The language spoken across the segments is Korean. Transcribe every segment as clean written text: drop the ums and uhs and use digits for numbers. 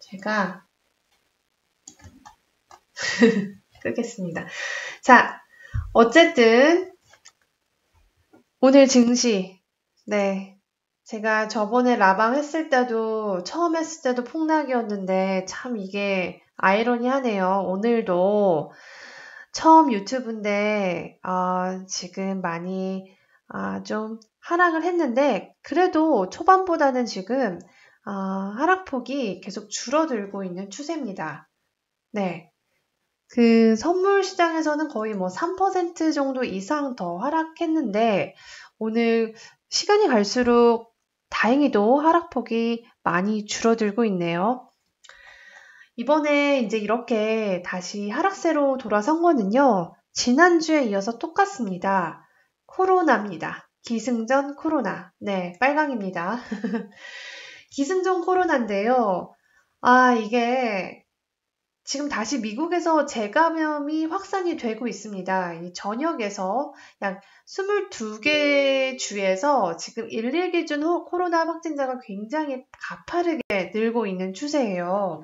제가 끄겠습니다. 자, 어쨌든 오늘 증시, 네, 제가 저번에 라방 했을 때도 처음 했을 때도 폭락이었는데 참 이게 아이러니하네요. 오늘도 처음 유튜브인데 지금 많이 좀 하락을 했는데 그래도 초반보다는 지금 하락폭이 계속 줄어들고 있는 추세입니다. 네. 그 선물 시장에서는 거의 뭐 3% 정도 이상 더 하락했는데 오늘 시간이 갈수록 다행히도 하락폭이 많이 줄어들고 있네요. 이번에 이제 이렇게 다시 하락세로 돌아선 거는요. 지난주에 이어서 똑같습니다. 코로나입니다. 기승전 코로나. 네, 빨강입니다. 기승전 코로나인데요. 이게 지금 다시 미국에서 재감염이 확산이 되고 있습니다. 이 전역에서 약 22개 주에서 지금 1일 기준 코로나 확진자가 굉장히 가파르게 늘고 있는 추세예요.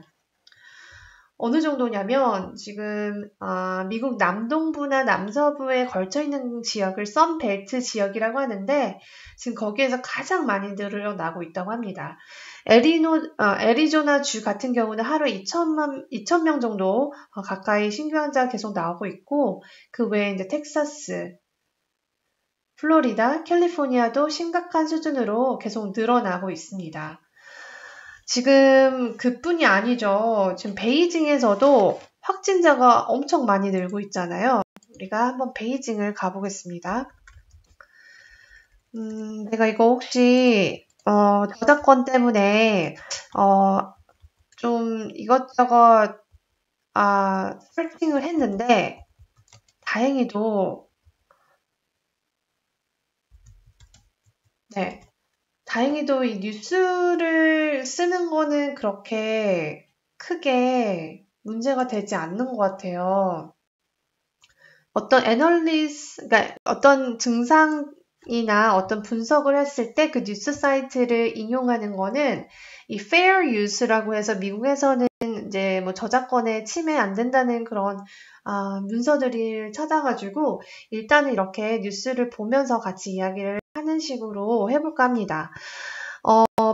어느 정도냐면 지금 미국 남동부나 남서부에 걸쳐 있는 지역을 선벨트 지역이라고 하는데 지금 거기에서 가장 많이 늘어나고 있다고 합니다. 애리조나 주 같은 경우는 하루 2,000명 정도 가까이 신규 환자가 계속 나오고 있고 그 외에 이제 텍사스, 플로리다, 캘리포니아도 심각한 수준으로 계속 늘어나고 있습니다. 지금 그뿐이 아니죠. 지금 베이징에서도 확진자가 엄청 많이 늘고 있잖아요. 우리가 한번 베이징을 가보겠습니다. 내가 이거 혹시 저작권 때문에 좀 이것저것 세팅을 했는데 다행히도 이 뉴스를 쓰는 거는 그렇게 크게 문제가 되지 않는 것 같아요. 어떤 그러니까 어떤 증상이나 어떤 분석을 했을 때 그 뉴스 사이트를 인용하는 거는 이 fair use라고 해서 미국에서는 이제 뭐 저작권에 침해 안 된다는 그런 문서들을 찾아가지고 일단은 이렇게 뉴스를 보면서 같이 이야기를 하는 식으로 해볼까 합니다.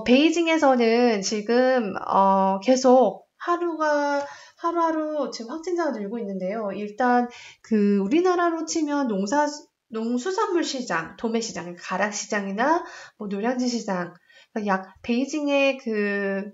베이징에서는 지금 계속 하루하루 지금 확진자가 늘고 있는데요. 일단 그 우리나라로 치면 농수산물 시장, 도매 시장, 가락 시장이나 뭐 노량진 시장, 베이징의 그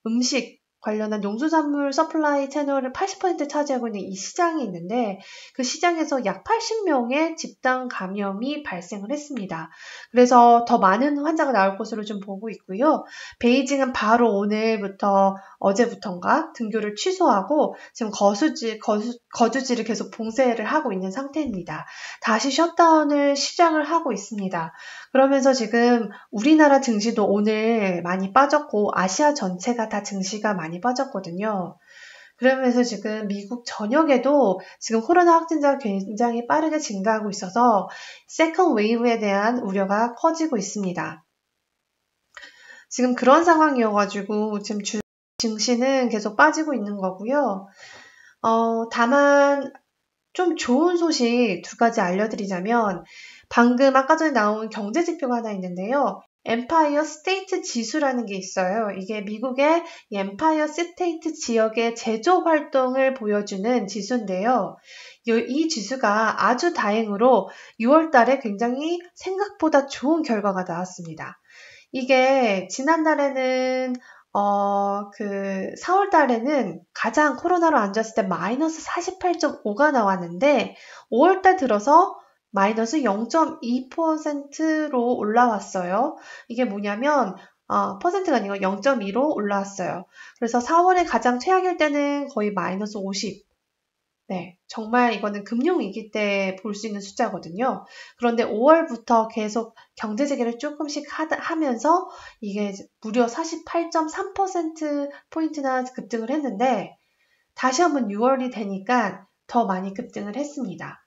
음식 관련한 농수산물 서플라이 채널을 80% 차지하고 있는 이 시장이 있는데 그 시장에서 약 80명의 집단 감염이 발생을 했습니다. 그래서 더 많은 환자가 나올 것으로 좀 보고 있고요. 베이징은 바로 오늘부터 어제부터인가 등교를 취소하고 지금 거주지를 계속 봉쇄를 하고 있는 상태입니다. 다시 셧다운을 시작을 하고 있습니다. 그러면서 지금 우리나라 증시도 오늘 많이 빠졌고 아시아 전체가 다 증시가 많이 빠졌거든요. 그러면서 지금 미국 전역에도 지금 코로나 확진자가 굉장히 빠르게 증가하고 있어서 세컨 웨이브에 대한 우려가 커지고 있습니다. 지금 그런 상황이어가지고 지금 증시는 계속 빠지고 있는 거고요. 다만 좀 좋은 소식 두 가지 알려드리자면 방금 아까 전에 나온 경제 지표가 하나 있는데요. 엠파이어 스테이트 지수라는 게 있어요. 이게 미국의 엠파이어 스테이트 지역의 제조 활동을 보여주는 지수인데요. 이 지수가 아주 다행으로 6월 달에 굉장히 생각보다 좋은 결과가 나왔습니다. 이게 지난달에는 4월 달에는 가장 코로나로 앉았을 때 마이너스 48.5가 나왔는데 5월 달 들어서 마이너스 0.2%로 올라왔어요. 이게 뭐냐면 퍼센트가 아니고 0.2로 올라왔어요. 그래서 4월에 가장 최악일 때는 거의 마이너스 50. 네, 정말 이거는 금융위기 때 볼 수 있는 숫자거든요. 그런데 5월부터 계속 경제 재개를 조금씩 하면서 이게 무려 48.3%포인트나 급등을 했는데 다시 한번 6월이 되니까 더 많이 급등을 했습니다.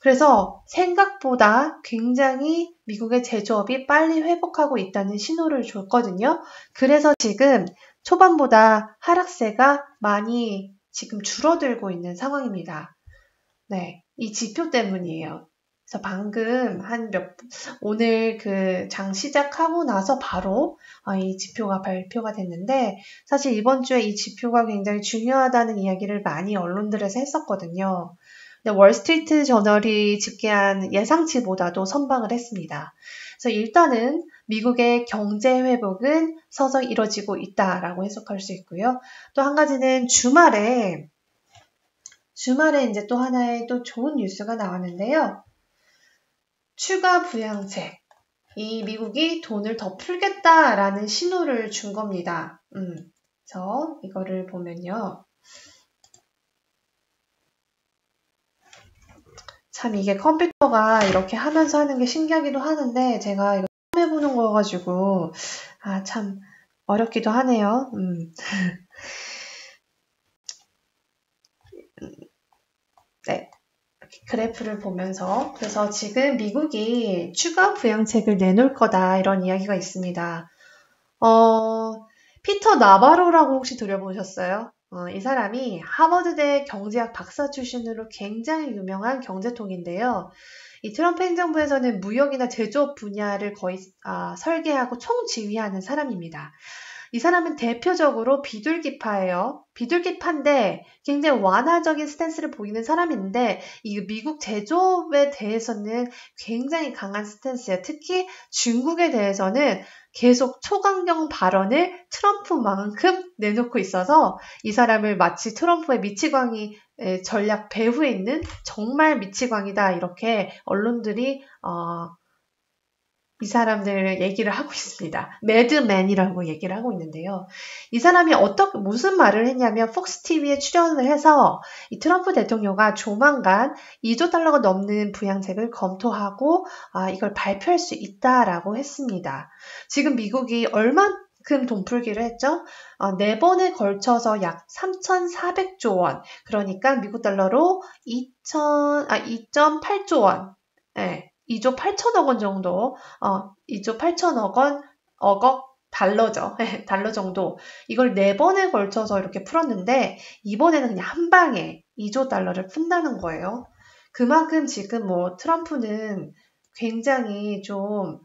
그래서 생각보다 굉장히 미국의 제조업이 빨리 회복하고 있다는 신호를 줬거든요. 그래서 지금 초반보다 하락세가 많이 지금 줄어들고 있는 상황입니다. 네, 이 지표 때문이에요. 그래서 방금 오늘 그 장 시작하고 나서 바로 이 지표가 발표가 됐는데, 사실 이번 주에 이 지표가 굉장히 중요하다는 이야기를 많이 언론들에서 했었거든요. 근데 월스트리트 저널이 집계한 예상치보다도 선방을 했습니다. 그래서 일단은 미국의 경제 회복은 서서히 이뤄지고 있다라고 해석할 수 있고요. 또 한 가지는 주말에 이제 또 하나의 또 좋은 뉴스가 나왔는데요. 추가 부양책. 이 미국이 돈을 더 풀겠다라는 신호를 준 겁니다. 그래서 이거를 보면요. 참 이게 컴퓨터가 이렇게 하면서 하는 게 신기하기도 하는데, 제가 이거 처음 해보는 거가지고 참 어렵기도 하네요. 네, 이렇게 그래프를 보면서, 그래서 지금 미국이 추가 부양책을 내놓을 거다 이런 이야기가 있습니다. 피터 나바로라고 혹시 들어보셨어요? 이 사람이 하버드대 경제학 박사 출신으로 굉장히 유명한 경제통인데요. 이 트럼프 행정부에서는 무역이나 제조업 분야를 거의 설계하고 총지휘하는 사람입니다. 이 사람은 대표적으로 비둘기파예요. 비둘기파인데 굉장히 완화적인 스탠스를 보이는 사람인데, 이 미국 제조업에 대해서는 굉장히 강한 스탠스예요. 특히 중국에 대해서는 계속 초강경 발언을 트럼프만큼 내놓고 있어서 이 사람을 마치 트럼프의 미치광이 전략 배후에 있는 정말 미치광이다, 이렇게 언론들이 이 사람들 얘기를 하고 있습니다. 매드맨이라고 얘기를 하고 있는데요. 이 사람이 무슨 말을 했냐면, 폭스TV에 출연을 해서 이 트럼프 대통령가 조만간 2조 달러가 넘는 부양책을 검토하고 이걸 발표할 수 있다라고 했습니다. 지금 미국이 얼만큼 돈 풀기를 했죠? 4번에 걸쳐서 약 3,400조 원, 그러니까 미국 달러로 2.8조 원, 네. 2조 8천억 원 정도, 2조 8천억 원, 억억 달러죠. 달러 정도. 이걸 4번에 걸쳐서 이렇게 풀었는데, 이번에는 그냥 한 방에 2조 달러를 푼다는 거예요. 그만큼 지금 트럼프는 굉장히 좀,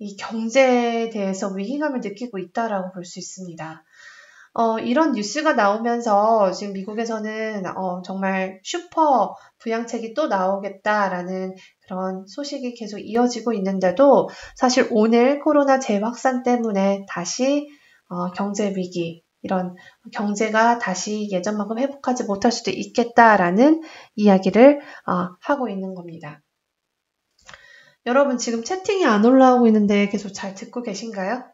이 경제에 대해서 위기감을 느끼고 있다라고 볼 수 있습니다. 이런 뉴스가 나오면서 지금 미국에서는 정말 슈퍼 부양책이 또 나오겠다라는 그런 소식이 계속 이어지고 있는데도, 사실 오늘 코로나 재확산 때문에 다시 경제 위기, 이런 경제가 다시 예전만큼 회복하지 못할 수도 있겠다라는 이야기를 하고 있는 겁니다. 여러분, 지금 채팅이 안 올라오고 있는데 계속 잘 듣고 계신가요?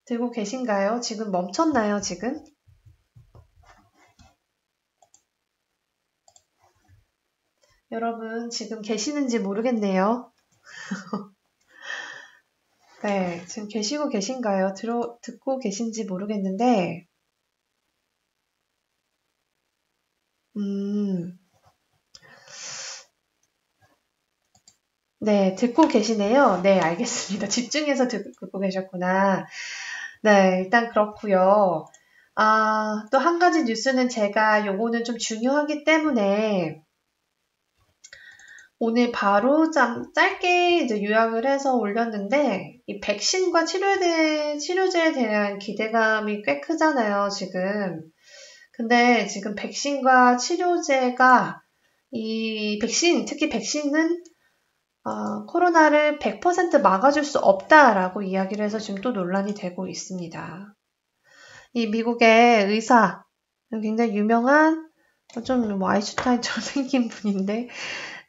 들고 계신가요? 지금 멈췄나요, 지금? 여러분, 지금 계시는지 모르겠네요. 네, 지금 계시고 계신가요? 듣고 계신지 모르겠는데, 네, 듣고 계시네요. 네, 알겠습니다. 집중해서 듣고 계셨구나. 네, 일단 그렇고요. 또 한 가지 뉴스는 요거는 좀 중요하기 때문에 오늘 바로 짧게 이제 요약을 해서 올렸는데, 이 백신과 치료제에 대한 기대감이 꽤 크잖아요, 지금. 근데 지금 백신과 치료제가, 특히 백신은 코로나를 100% 막아줄 수 없다라고 이야기를 해서 지금 또 논란이 되고 있습니다. 이 미국의 의사, 굉장히 유명한, 좀 아인슈타인처럼 생긴 분인데,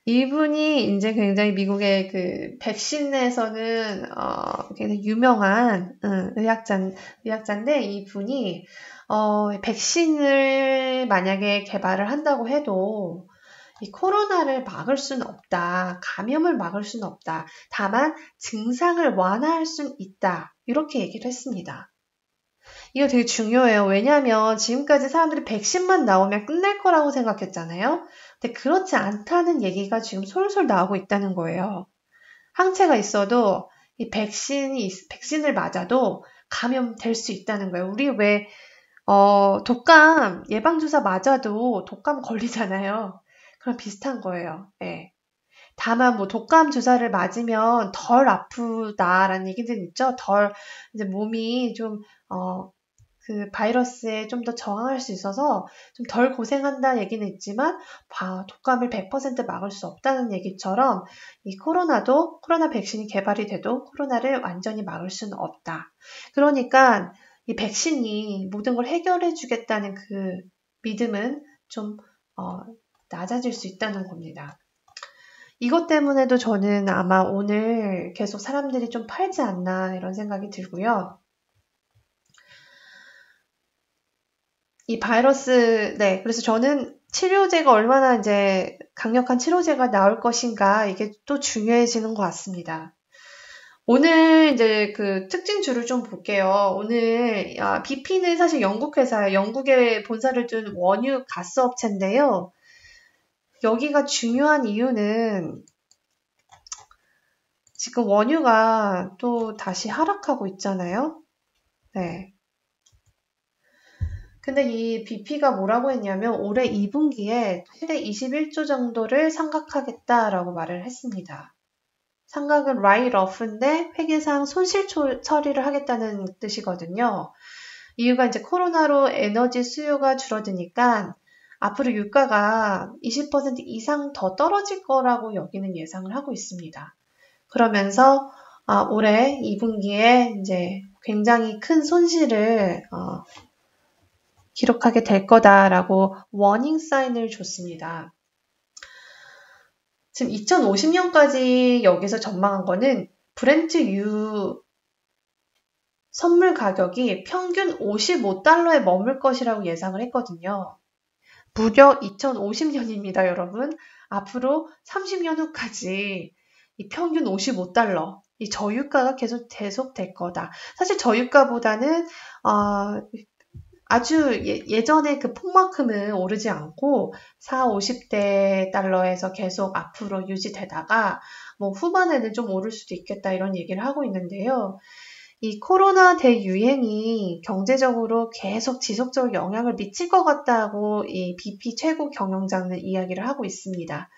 이분이 이제 굉장히 미국의 그 백신에서는 굉장히 유명한 의학자인데, 이분이 백신을 만약에 개발을 한다고 해도 이 코로나를 막을 수는 없다. 감염을 막을 수는 없다. 다만 증상을 완화할 수는 있다. 이렇게 얘기를 했습니다. 이거 되게 중요해요. 왜냐하면 지금까지 사람들이 백신만 나오면 끝날 거라고 생각했잖아요. 근데 그렇지 않다는 얘기가 지금 솔솔 나오고 있다는 거예요. 항체가 있어도 이 백신을 맞아도 감염될 수 있다는 거예요. 우리 왜 독감 예방주사 맞아도 독감 걸리잖아요. 그럼 비슷한 거예요. 예. 다만 뭐 독감 주사를 맞으면 덜 아프다라는 얘기들 있죠. 이제 몸이 좀 그 바이러스에 좀 더 저항할 수 있어서 좀 덜 고생한다 얘기는 있지만 독감을 100% 막을 수 없다는 얘기처럼 이 코로나 백신이 개발이 돼도 코로나를 완전히 막을 수는 없다. 그러니까 이 백신이 모든 걸 해결해 주겠다는 그 믿음은 좀 낮아질 수 있다는 겁니다. 이것 때문에도 저는 아마 오늘 계속 사람들이 좀 팔지 않나 이런 생각이 들고요. 이 바이러스, 네. 그래서 저는 치료제가 얼마나 이제 강력한 치료제가 나올 것인가 이게 또 중요해지는 것 같습니다. 오늘 이제 그 특징주를 좀 볼게요. 오늘 BP는 사실 영국 회사예요. 영국에 본사를 둔 원유 가스 업체인데요. 여기가 중요한 이유는 지금 원유가 또 다시 하락하고 있잖아요. 네. 근데 이 BP가 뭐라고 했냐면 올해 2분기에 최대 21조 정도를 상각하겠다라고 말을 했습니다. 상각은 write-off인데 회계상 손실 처리를 하겠다는 뜻이거든요. 이유가 이제 코로나로 에너지 수요가 줄어드니까 앞으로 유가가 20% 이상 더 떨어질 거라고 여기는 예상을 하고 있습니다. 그러면서 올해 2분기에 이제 굉장히 큰 손실을 기록하게 될 거다라고 워닝 사인을 줬습니다. 지금 2050년까지 여기서 전망한 거는 브렌트유 선물 가격이 평균 55달러에 머물 것이라고 예상을 했거든요. 무려 2050년입니다, 여러분. 앞으로 30년 후까지 이 평균 55달러, 이 저유가가 계속 될 거다. 사실 저유가보다는 아주 예전에 그 폭만큼은 오르지 않고 40, 50달러에서 계속 앞으로 유지되다가 뭐 후반에는 좀 오를 수도 있겠다 이런 얘기를 하고 있는데요. 이 코로나 대유행이 경제적으로 계속 지속적으로 영향을 미칠 것 같다고 이 BP 최고 경영자는 이야기를 하고 있습니다.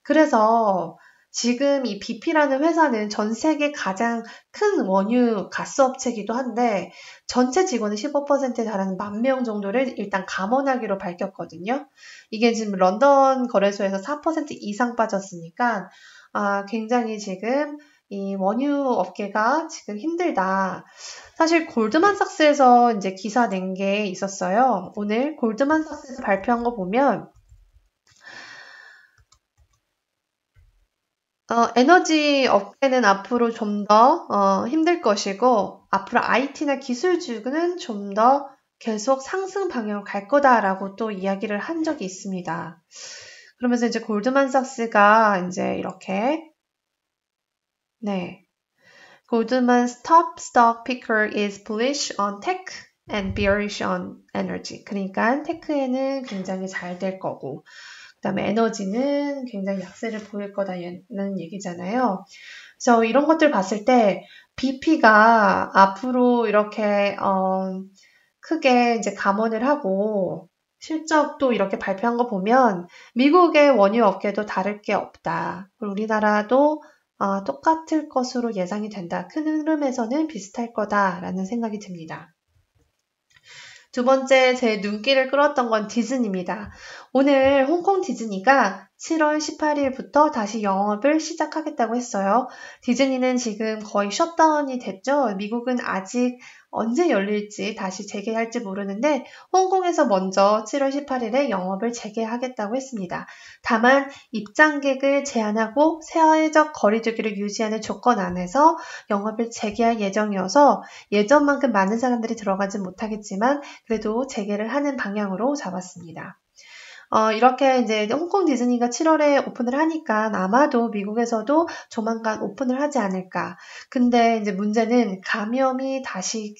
그래서 지금 이 BP라는 회사는 전 세계 가장 큰 원유 가스 업체이기도 한데 전체 직원의 15%에 달하는 10,000명 정도를 일단 감원하기로 밝혔거든요. 이게 지금 런던 거래소에서 4% 이상 빠졌으니까 굉장히 지금 이 원유 업계가 지금 힘들다. 사실 골드만삭스에서 이제 기사 낸 게 있었어요. 오늘 골드만삭스에서 발표한 거 보면 에너지 업계는 앞으로 좀 더 힘들 것이고 앞으로 IT나 기술주는 좀 더 계속 상승 방향으로 갈 거다라고 또 이야기를 한 적이 있습니다. 그러면서 이제 골드만삭스가 이제 이렇게 Goldman's top stock picker is bullish on tech and bearish on energy. 그러니까 테크에는 굉장히 잘 될 거고 그다음에 에너지는 굉장히 약세를 보일 거다는 얘기잖아요. 그래서 이런 것들 봤을 때 BP가 앞으로 이렇게 크게 이제 감원을 하고 실적도 이렇게 발표한 거 보면 미국의 원유 업계도 다를 게 없다. 우리나라도 똑같을 것으로 예상이 된다. 큰 흐름에서는 비슷할 거다라는 생각이 듭니다. 두 번째 제 눈길을 끌었던 건 디즈니입니다. 오늘 홍콩 디즈니가 7월 18일부터 다시 영업을 시작하겠다고 했어요. 디즈니는 지금 거의 셧다운이 됐죠. 미국은 아직 언제 열릴지 다시 재개할지 모르는데 홍콩에서 먼저 7월 18일에 영업을 재개하겠다고 했습니다. 다만 입장객을 제한하고 사회적 거리두기를 유지하는 조건 안에서 영업을 재개할 예정이어서 예전만큼 많은 사람들이 들어가진 못하겠지만 그래도 재개를 하는 방향으로 잡았습니다. 이렇게 이제 홍콩 디즈니가 7월에 오픈을 하니까 아마도 미국에서도 조만간 오픈을 하지 않을까. 근데 이제 문제는 감염이 다시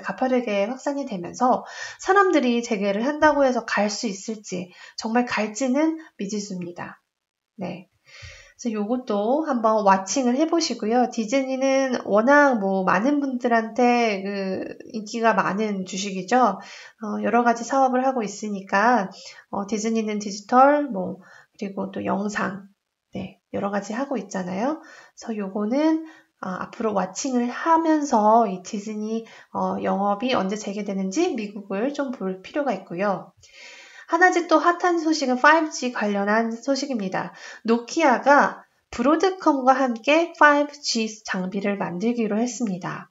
가파르게 확산이 되면서 사람들이 재개를 한다고 해서 갈 수 있을지, 정말 갈지는 미지수입니다. 네. 그래서 요것도 한번 와칭을 해보시고요. 디즈니는 워낙 뭐 많은 분들한테 인기가 많은 주식이죠. 여러 가지 사업을 하고 있으니까 디즈니는 디지털 그리고 또 영상 네, 여러 가지 하고 있잖아요. 그래서 요거는 앞으로 와칭을 하면서 이 디즈니 영업이 언제 재개되는지 미국을 좀 볼 필요가 있고요. 하나지 또 핫한 소식은 5G 관련한 소식입니다. 노키아가 브로드컴과 함께 5G 장비를 만들기로 했습니다.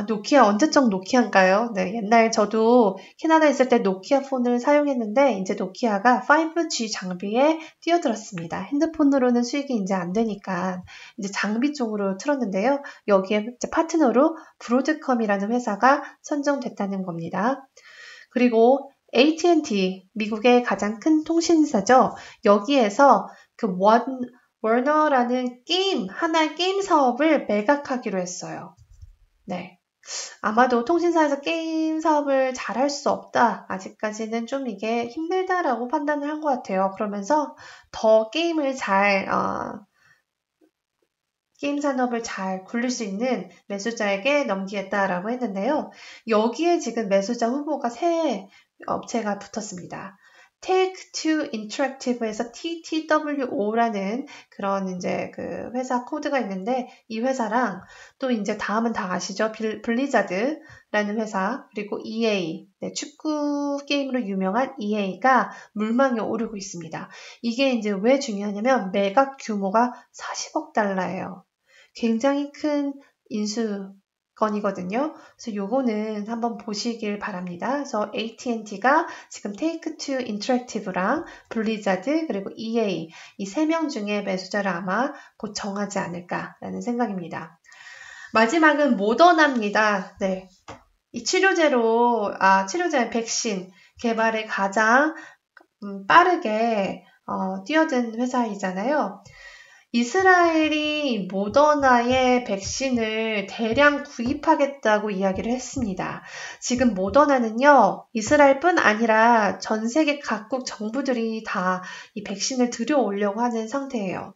노키아 언제적 노키아인가요? 네, 옛날 저도 캐나다에 있을 때 노키아 폰을 사용했는데 이제 노키아가 5G 장비에 뛰어들었습니다. 핸드폰으로는 수익이 이제 안 되니까 이제 장비 쪽으로 틀었는데요. 여기에 이제 파트너로 브로드컴이라는 회사가 선정됐다는 겁니다. 그리고 AT&T, 미국의 가장 큰 통신사죠. 여기에서 워너라는 하나의 게임 사업을 매각하기로 했어요. 네. 아마도 통신사에서 게임 사업을 잘 할 수 없다. 아직까지는 좀 이게 힘들다라고 판단을 한 것 같아요. 그러면서 더 게임 산업을 잘 굴릴 수 있는 매수자에게 넘기겠다라고 했는데요. 여기에 지금 매수자 후보가 세 업체가 붙었습니다. Take-Two Interactive에서 TTWO라는 그런 이제 회사 코드가 있는데 이 회사랑 또 이제 다음은 다 아시죠? 블리자드라는 회사 그리고 EA 축구 게임으로 유명한 EA가 물망에 오르고 있습니다. 이게 이제 왜 중요하냐면 매각 규모가 40억 달러예요. 굉장히 큰 인수건이거든요. 그래서 요거는 한번 보시길 바랍니다. 그래서 AT&T가 지금 Take-Two Interactive랑 블리자드 그리고 EA 이 3명 중에 매수자를 아마 곧 정하지 않을까라는 생각입니다. 마지막은 모더나입니다. 네. 이 치료제 백신 개발에 가장 빠르게 뛰어든 회사이잖아요. 이스라엘이 모더나의 백신을 대량 구입하겠다고 이야기를 했습니다. 지금 모더나는요, 이스라엘뿐 아니라 전 세계 각국 정부들이 다 이 백신을 들여오려고 하는 상태예요.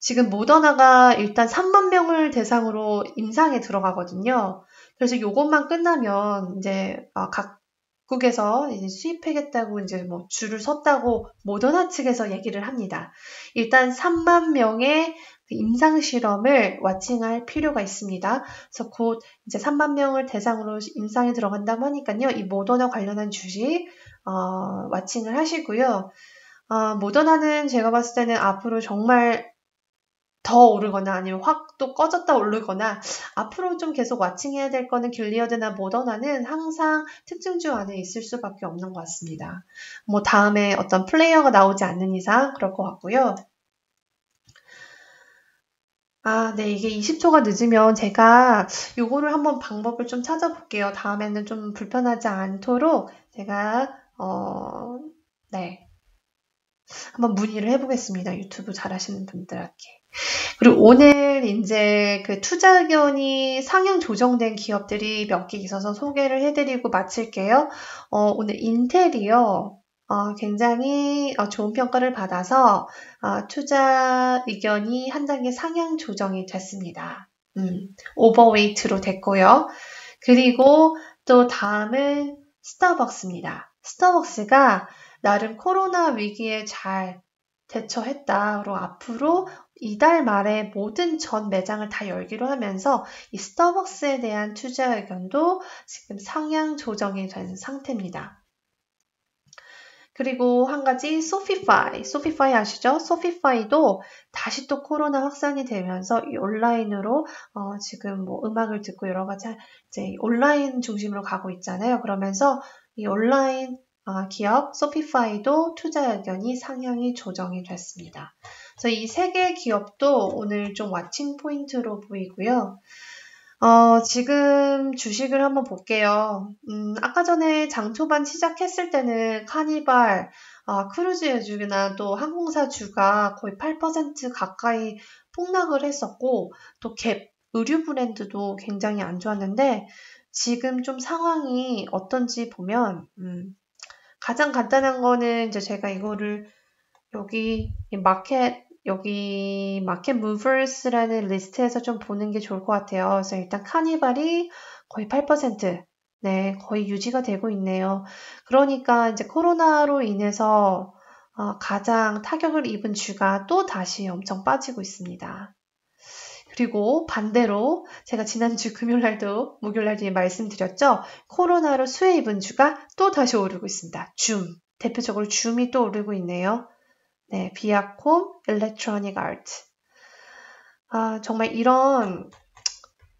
지금 모더나가 일단 3만 명을 대상으로 임상에 들어가거든요. 그래서 요것만 끝나면 이제 각국에서 이제 수입하겠다고 이제 줄을 섰다고 모더나 측에서 얘기를 합니다. 일단 3만 명의 임상 실험을 와칭할 필요가 있습니다. 그래서 곧 이제 3만 명을 대상으로 임상에 들어간다고 하니까요. 이 모더나 관련한 주식 와칭을 하시고요. 모더나는 제가 봤을 때는 앞으로 정말 더 오르거나 아니면 확 또 꺼졌다 오르거나 앞으로 좀 계속 와칭해야 될 거는 길리어드나 모더나는 항상 특징주 안에 있을 수밖에 없는 것 같습니다. 다음에 어떤 플레이어가 나오지 않는 이상 그럴 것 같고요. 네, 이게 20초가 늦으면 제가 요거를 한번 방법을 좀 찾아볼게요. 다음에는 좀 불편하지 않도록 제가 네, 한번 문의를 해보겠습니다. 유튜브 잘하시는 분들에게. 그리고 오늘 이제 투자 의견이 상향 조정된 기업들이 몇 개 있어서 소개를 해드리고 마칠게요. 오늘 인텔이요. 굉장히 좋은 평가를 받아서 투자 의견이 한 단계 상향 조정이 됐습니다. 오버웨이트로 됐고요. 그리고 또 다음은 스타벅스입니다. 스타벅스가 나름 코로나 위기에 잘 대처했다로 앞으로 이달 말에 모든 전 매장을 다 열기로 하면서 이 스타벅스에 대한 투자 의견도 지금 상향 조정이 된 상태입니다. 그리고 한 가지 소피파이 아시죠? 소피파이도 다시 또 코로나 확산이 되면서 이 온라인으로 지금 음악을 듣고 여러 가지 이제 온라인 중심으로 가고 있잖아요. 그러면서 이 온라인 기업 소피파이도 투자 의견이 상향이 조정이 됐습니다. 그래서 이 세 개 기업도 오늘 좀 와칭 포인트로 보이고요. 지금 주식을 한번 볼게요. 아까 전에 장 초반 시작했을 때는 카니발, 크루즈주나 또 항공사주가 거의 8% 가까이 폭락을 했었고, 또 갭, 의류 브랜드도 굉장히 안 좋았는데, 지금 좀 상황이 어떤지 보면, 가장 간단한 거는 이제 제가 이거를 여기 마켓 여기 마켓 무버스라는 리스트에서 좀 보는 게 좋을 것 같아요. 그래서 일단 카니발이 거의 8%, 네, 거의 유지가 되고 있네요. 그러니까 이제 코로나로 인해서 가장 타격을 입은 주가 또 다시 엄청 빠지고 있습니다. 그리고 반대로 제가 지난주 금요일날도 목요일날도 말씀드렸죠. 코로나로 수혜 입은 주가 또 다시 오르고 있습니다. 대표적으로 줌이 또 오르고 있네요. 네, 비아콤, 일렉트로닉 아트. 정말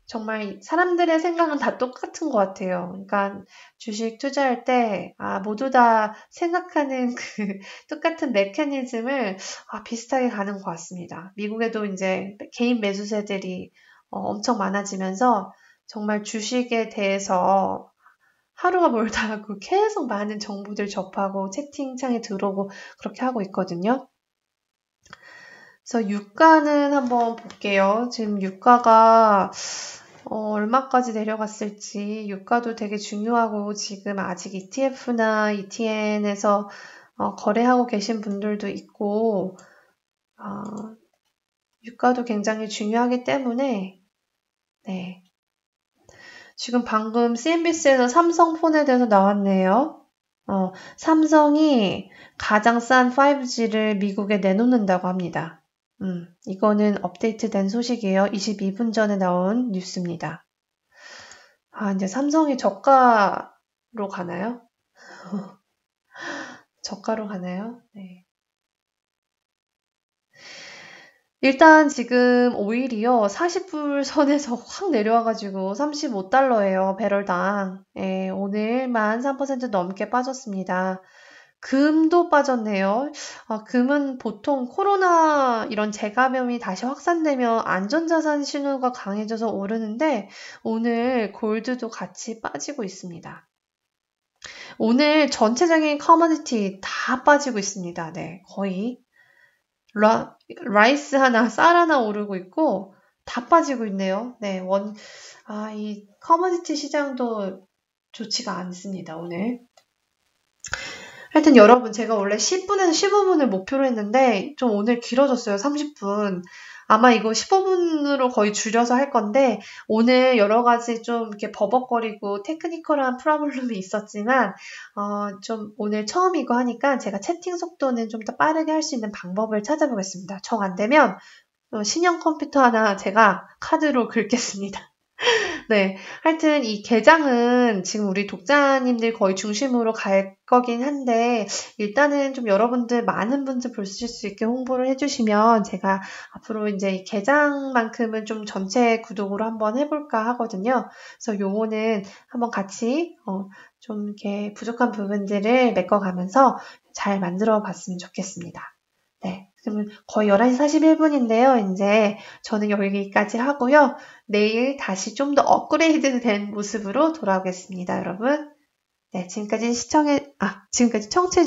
정말 사람들의 생각은 다 똑같은 것 같아요. 그러니까 주식 투자할 때 모두 다 생각하는 그 똑같은 메커니즘을 비슷하게 가는 것 같습니다. 미국에도 이제 개인 매수세들이 엄청 많아지면서 정말 주식에 대해서 하루가 멀다 하고 계속 많은 정보들 접하고 채팅창에 들어오고 그렇게 하고 있거든요. 그래서 유가는 한번 볼게요. 지금 유가가 얼마까지 내려갔을지 유가도 되게 중요하고 지금 아직 ETF나 ETN에서 거래하고 계신 분들도 있고 유가도 굉장히 중요하기 때문에 네. 지금 방금 CNBC에서 삼성폰에 대해서 나왔네요. 삼성이 가장 싼 5G를 미국에 내놓는다고 합니다. 이거는 업데이트된 소식이에요. 22분 전에 나온 뉴스입니다. 이제 삼성이 저가로 가나요? 저가로 가나요? 네. 일단 지금 오일이요. 40불 선에서 확 내려와가지고 35달러예요. 배럴당. 예, 오늘만 3% 넘게 빠졌습니다. 금도 빠졌네요. 금은 보통 코로나 이런 재감염이 다시 확산되면 안전자산 신호가 강해져서 오르는데 오늘 골드도 같이 빠지고 있습니다. 오늘 전체적인 커머디티 다 빠지고 있습니다. 네, 거의. 라이스 하나, 쌀 하나 오르고 있고 다 빠지고 있네요. 네, 이 커머디티 시장도 좋지가 않습니다, 오늘. 하여튼 여러분, 제가 원래 10분에서 15분을 목표로 했는데 좀 오늘 길어졌어요. 30분. 아마 이거 15분으로 거의 줄여서 할 건데 오늘 여러 가지 좀 이렇게 버벅거리고 테크니컬한 프로블럼이 있었지만 좀 오늘 처음 이거 하니까 제가 채팅 속도는 좀 더 빠르게 할 수 있는 방법을 찾아보겠습니다. 정 안 되면 신형 컴퓨터 하나 제가 카드로 긁겠습니다. 네. 하여튼 이 개장은 지금 우리 독자님들 거의 중심으로 갈 거긴 한데 일단은 좀 여러분들 많은 분들 보실 수 있게 홍보를 해주시면 제가 앞으로 이제 이 개장만큼은 좀 전체 구독으로 한번 해볼까 하거든요. 그래서 요거는 한번 같이 좀 이렇게 부족한 부분들을 메꿔가면서 잘 만들어 봤으면 좋겠습니다. 네. 그러면 거의 11시 41분인데요. 이제 저는 여기까지 하고요. 내일 다시 좀 더 업그레이드 된 모습으로 돌아오겠습니다, 여러분. 네, 지금까지 청취해